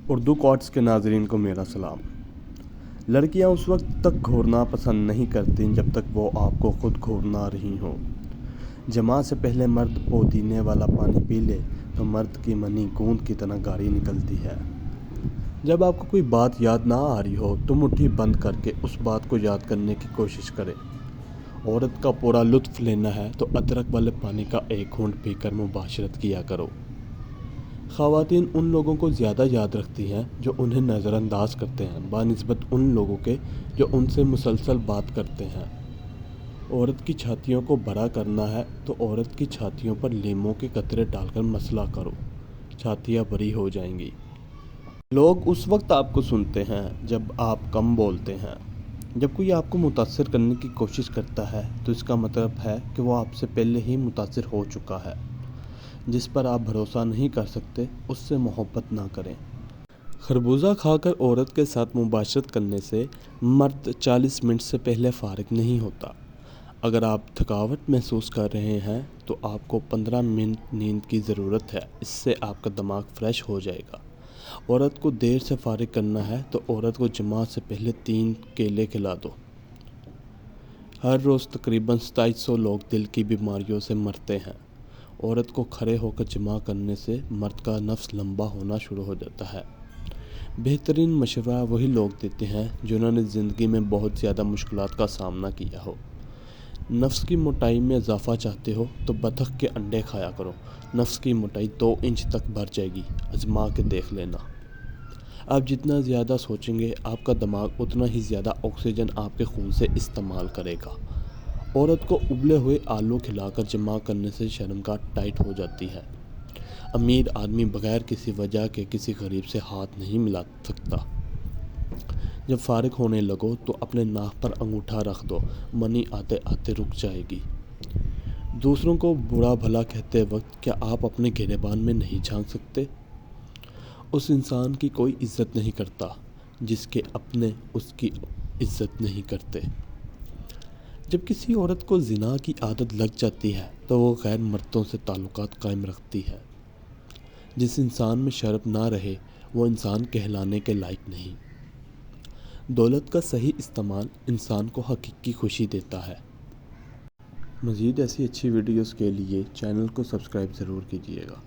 Urdu quotes کے ناظرین کو میرا سلام۔ لڑکیاں اس وقت تک گھورنا پسند نہیں کرتیں جب تک وہ آپ کو خود گھور نہ رہی ہوں۔ جماع سے پہلے مرد پودینے والا پانی پی لے تو مرد کی منی گوند کی طرح گاڑی نکلتی ہے۔ جب آپ کو کوئی بات یاد نہ آ رہی ہو تو مٹھی بند کر کے اس بات کو یاد کرنے کی کوشش کریں۔ عورت کا پورا لطف لینا ہے تو ادرک والے پانی کا ایک گھونٹ پی کر مباشرت کیا کرو۔ خواتین ان لوگوں کو زیادہ یاد رکھتی ہیں جو انہیں نظر انداز کرتے ہیں بنسبت ان لوگوں کے جو ان سے مسلسل بات کرتے ہیں۔ عورت کی چھاتیوں کو بڑا کرنا ہے تو عورت کی چھاتیوں پر لیموں کے قطرے ڈال کر مسلا کرو، چھاتیاں بڑی ہو جائیں گی۔ لوگ اس وقت آپ کو سنتے ہیں جب آپ کم بولتے ہیں۔ جب کوئی آپ کو متاثر کرنے کی کوشش کرتا ہے تو اس کا مطلب ہے کہ وہ آپ سے پہلے ہی متاثر ہو چکا ہے۔ جس پر آپ بھروسہ نہیں کر سکتے اس سے محبت نہ کریں۔ خربوزہ کھا کر عورت کے ساتھ مباشرت کرنے سے مرد 40 منٹ سے پہلے فارغ نہیں ہوتا۔ اگر آپ تھکاوٹ محسوس کر رہے ہیں تو آپ کو 15 منٹ نیند کی ضرورت ہے، اس سے آپ کا دماغ فریش ہو جائے گا۔ عورت کو دیر سے فارغ کرنا ہے تو عورت کو جماع سے پہلے 3 کیلے کھلا دو۔ ہر روز تقریباً 2700 لوگ دل کی بیماریوں سے مرتے ہیں۔ عورت کو کھڑے ہو کر جماع کرنے سے مرد کا نفس لمبا ہونا شروع ہو جاتا ہے۔ بہترین مشورہ وہی لوگ دیتے ہیں جنہوں نے زندگی میں بہت زیادہ مشکلات کا سامنا کیا ہو۔ نفس کی موٹائی میں اضافہ چاہتے ہو تو بطخ کے انڈے کھایا کرو، نفس کی موٹائی 2 انچ تک بڑھ جائے گی، آزما کے دیکھ لینا۔ آپ جتنا زیادہ سوچیں گے آپ کا دماغ اتنا ہی زیادہ آکسیجن آپ کے خون سے استعمال کرے گا۔ عورت کو ابلے ہوئے آلو کھلا کر جماع کرنے سے شرمگاہ ٹائٹ ہو جاتی ہے۔ امیر آدمی بغیر کسی وجہ کے کسی غریب سے ہاتھ نہیں ملا سکتا۔ جب فارغ ہونے لگو تو اپنے ناک پر انگوٹھا رکھ دو، منی آتے آتے رک جائے گی۔ دوسروں کو برا بھلا کہتے وقت کیا آپ اپنے گریبان میں نہیں جھانک سکتے؟ اس انسان کی کوئی عزت نہیں کرتا جس کے اپنے اس کی عزت نہیں کرتے۔ جب کسی عورت کو زنا کی عادت لگ جاتی ہے تو وہ غیر مردوں سے تعلقات قائم رکھتی ہے۔ جس انسان میں شرم نہ رہے وہ انسان کہلانے کے لائق نہیں۔ دولت کا صحیح استعمال انسان کو حقیقی خوشی دیتا ہے۔ مزید ایسی اچھی ویڈیوز کے لیے چینل کو سبسکرائب ضرور کیجیے گا۔